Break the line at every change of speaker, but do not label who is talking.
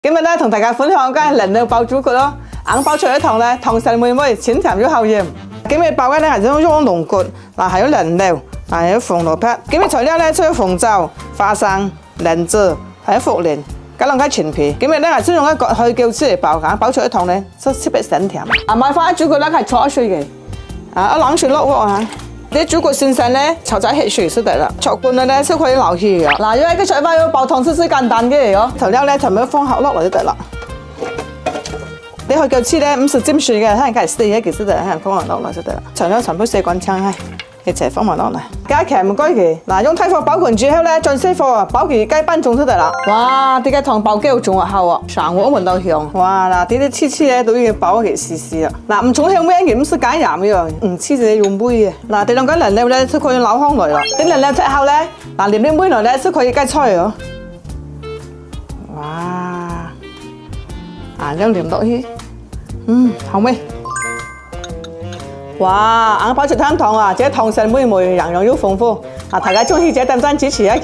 今日咧同大家分享嘅能量爆豬骨咯，硬爆出嚟糖咧，糖神妹妹，淺甜又後鹽。今日爆嘅咧係種烏龍骨，嗱係有能量，嗱係有紅蘿蔔。今日材料咧，除咗紅椒、花生、蓮子，係有茯苓，加兩塊陳皮。今日咧係先用一個去膠紙嚟爆嘅，爆出嚟糖咧，特別鮮甜。買翻豬骨咧係焯水嘅，一冷水落鑊嚇。啲豬骨先生咧，炒仔血水就得啦。焯罐咧先可以流氣嘅。嗱，因為個菜法要爆糖，先簡單嘅咯。材料咧就咁放下落嚟就得啦。你去嚿黐咧50尖水嘅，睇人計4嘅其實得，睇人放埋落嚟就得啦。材料全部洗乾淨係，一齊放埋落嚟。加鉗唔該嘅，嗱用低火爆盤之後咧，再熄火爆佢雞半鐘就得啦。哇！啲雞糖爆幾好仲啊厚啊，上火聞到香。哇！嗱，啲黐黐咧都要爆佢試試啦。嗱，唔重香咩嘅，唔使加鹽嘅，唔黐就用杯嘅。嗱，啲兩個能量咧先可以撈香來啦。啲能量之後咧，嗱連啲杯來咧先可以雞菜咯。哇！啊，將黏落去，好味。哇！硬爆出湯糖啊！這糖神妹妹樣樣都豐富，大家中意記得點讚支持一下。